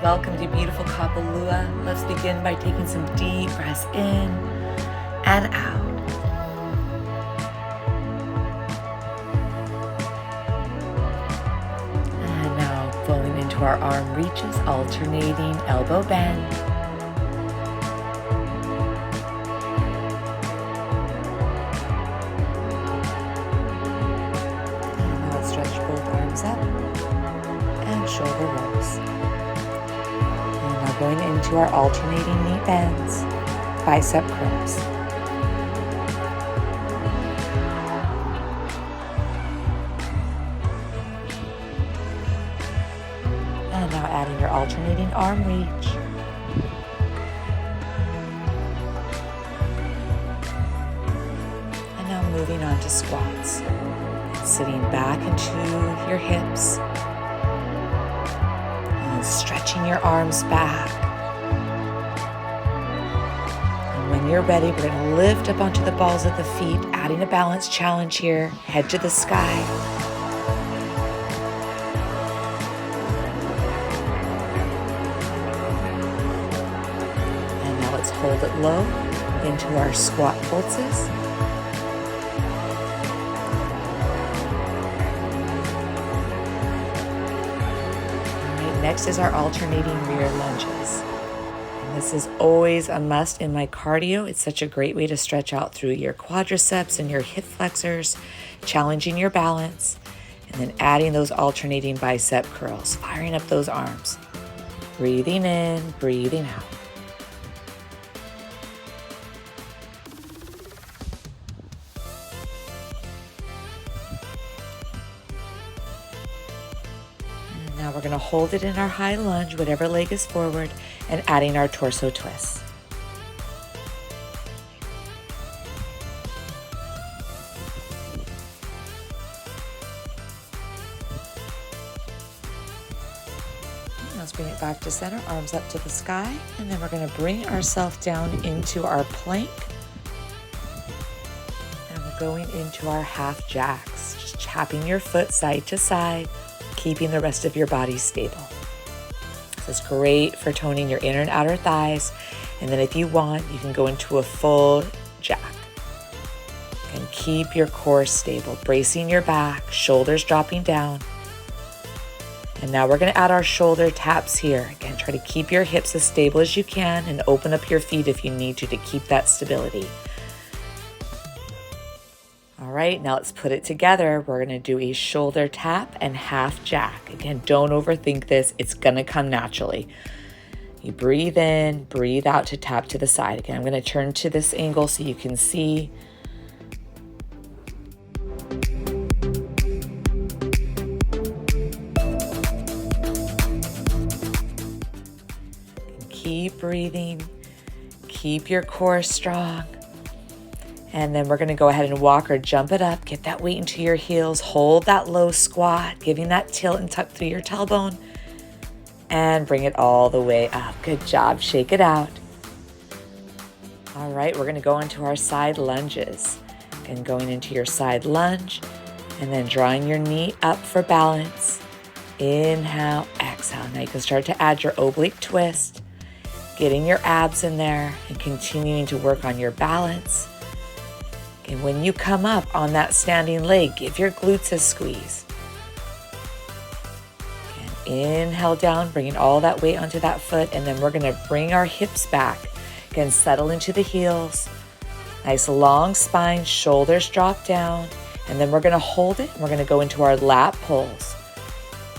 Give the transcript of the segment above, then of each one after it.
Welcome to beautiful Kapalua. Let's begin by taking some deep breaths in and out. And now flowing into our arm reaches, alternating elbow bend. And now let's stretch both arms up and shoulder rolls. Going into our alternating knee bends, bicep curls. And now adding your alternating arm reach. And now moving on to squats. Sitting back into your hips. Stretching your arms back. And when you're ready, we're going to lift up onto the balls of the feet, adding a balance challenge here, head to the sky. And now let's hold it low into our squat pulses. Next is our alternating rear lunges. And this is always a must in my cardio. It's such a great way to stretch out through your quadriceps and your hip flexors, challenging your balance, and then adding those alternating bicep curls, firing up those arms. Breathing in, breathing out. Now we're going to hold it in our high lunge, whatever leg is forward, and adding our torso twists. Let's bring it back to center, arms up to the sky, and then we're going to bring ourselves down into our plank. And we're going into our half jacks, just tapping your foot side to side, keeping the rest of your body stable. This is great for toning your inner and outer thighs. And then if you want, you can go into a full jack. And keep your core stable, bracing your back, shoulders dropping down. And now we're going to add our shoulder taps here. Again, try to keep your hips as stable as you can and open up your feet if you need to keep that stability. All right, now let's put it together. We're going to do a shoulder tap and half jack. Again, don't overthink this. It's going to come naturally. You breathe in, breathe out to tap to the side. Again, I'm going to turn to this angle so you can see. Keep breathing. Keep your core strong. And then we're going to go ahead and walk or jump it up. Get that weight into your heels. Hold that low squat, giving that tilt and tuck through your tailbone. And bring it all the way up. Good job. Shake it out. All right, we're going to go into our side lunges. Again, going into your side lunge. And then drawing your knee up for balance. Inhale, exhale. Now you can start to add your oblique twist. Getting your abs in there and continuing to work on your balance. And when you come up on that standing leg, give your glutes a squeeze. Again, inhale down, bringing all that weight onto that foot, and then we're going to bring our hips back. Again, settle into the heels. Nice long spine, shoulders drop down, and then we're going to hold it. We're going to go into our lat pulls.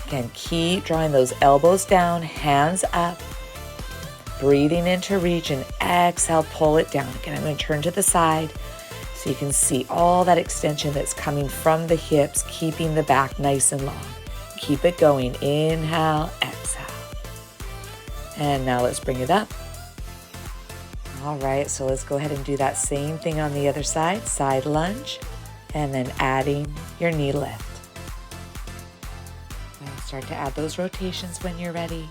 Again, keep drawing those elbows down, hands up. Breathing in to reach and exhale, pull it down. Again, I'm going to turn to the side. So you can see all that extension that's coming from the hips, keeping the back nice and long. Keep it going. Inhale, exhale. And now let's bring it up. All right, so let's go ahead and do that same thing on the other side. Side lunge, and then adding your knee lift. And start to add those rotations when you're ready.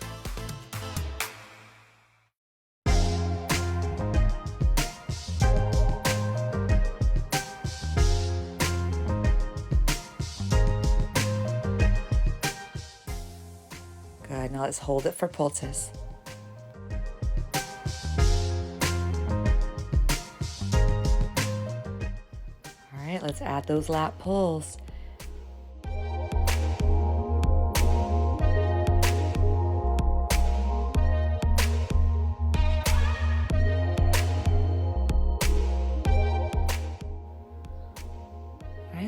Good. Now let's hold it for poultice. All right, let's add those lat pulls.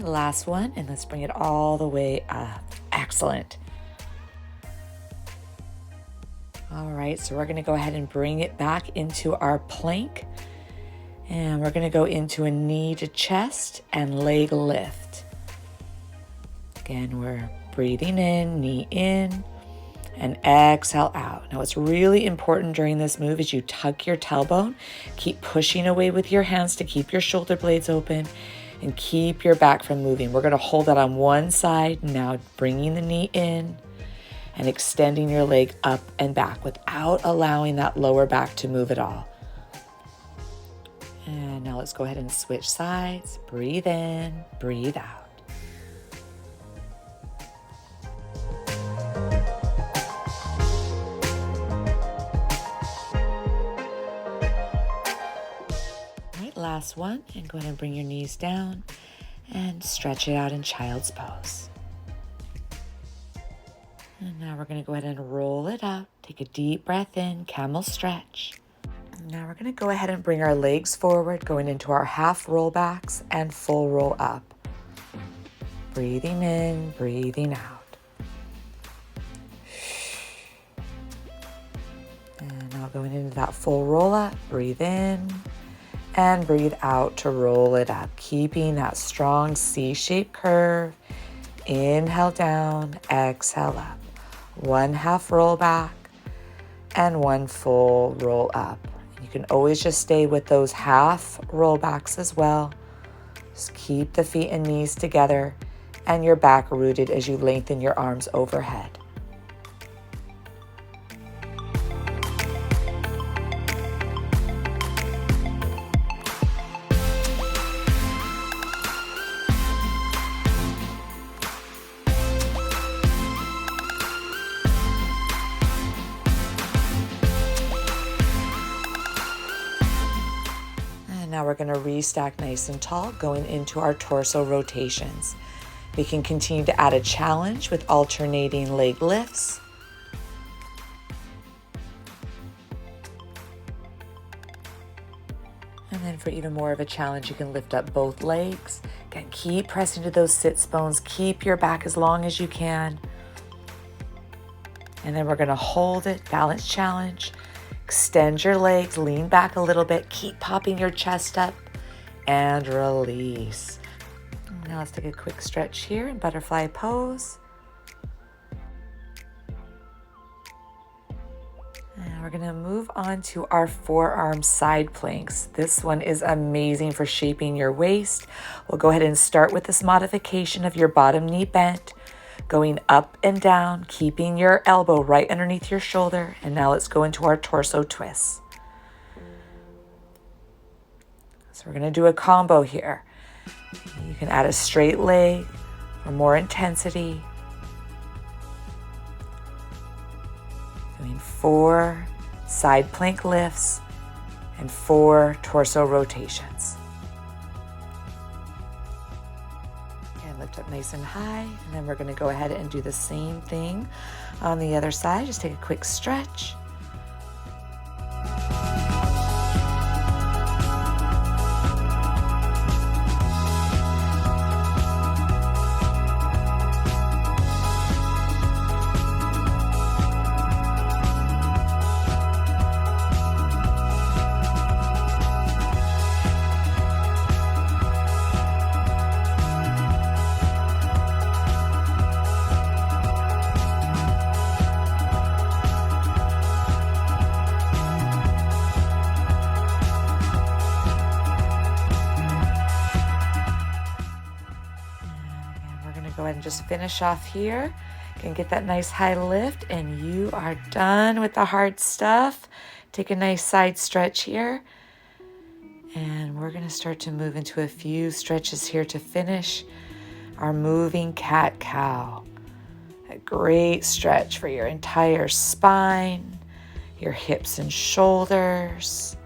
Last one, and let's bring it all the way up. Excellent. All right, so we're going to go ahead and bring it back into our plank, and we're going to go into a knee to chest and leg lift. Again, we're breathing in, knee in, and exhale out. Now, what's really important during this move is you tuck your tailbone, keep pushing away with your hands to keep your shoulder blades open, and keep your back from moving. We're going to hold that on one side, now bringing the knee in and extending your leg up and back without allowing that lower back to move at all. And now let's go ahead and switch sides. Breathe in, breathe out. Last one, and go ahead and bring your knees down and stretch it out in child's pose. And now we're going to go ahead and roll it out. Take a deep breath in, camel stretch. Now we're going to go ahead and bring our legs forward, going into our half roll backs and full roll up. Breathing in, breathing out. And now going into that full roll up, breathe in and breathe out to roll it up, keeping that strong C-shaped curve. Inhale down, exhale up. One half roll back and one full roll up. You can always just stay with those half roll backs as well. Just keep the feet and knees together and your back rooted as you lengthen your arms overhead. Now we're going to restack nice and tall, going into our torso rotations. We can continue to add a challenge with alternating leg lifts. And then for even more of a challenge, you can lift up both legs. Again, keep pressing to those sits bones. Keep your back as long as you can. And then we're going to hold it, balance challenge. Extend your legs, lean back a little bit, keep popping your chest up, and release. Now let's take a quick stretch here in butterfly pose. And we're going to move on to our forearm side planks. This one is amazing for shaping your waist. We'll go ahead and start with this modification of your bottom knee bent, going up and down, keeping your elbow right underneath your shoulder. And now let's go into our torso twists. So we're going to do a combo here. You can add a straight leg for more intensity. Doing 4 side plank lifts and 4 torso rotations. Lift up nice and high, and then we're going to go ahead and do the same thing on the other side. Just take a quick stretch. Go ahead and just finish off here. You can get that nice high lift, and you are done with the hard stuff. Take a nice side stretch here. And we're going to start to move into a few stretches here to finish our moving cat-cow. great stretch for your entire spine, your hips and shoulders.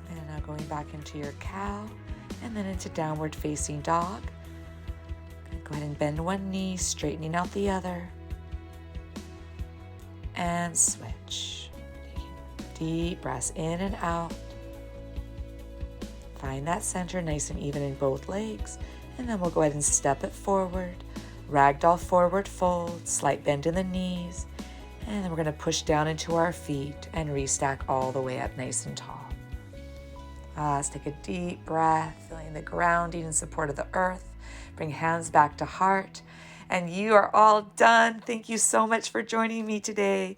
And now going back into your cow and then into downward facing dog. Go ahead and bend one knee, straightening out the other. And switch. Deep breaths in and out. Find that center nice and even in both legs. And then we'll go ahead and step it forward. Ragdoll forward fold, slight bend in the knees. And then we're going to push down into our feet and restack all the way up nice and tall. Let's take a deep breath, feeling the grounding and support of the earth. Bring hands back to heart. And you are all done. Thank you so much for joining me today.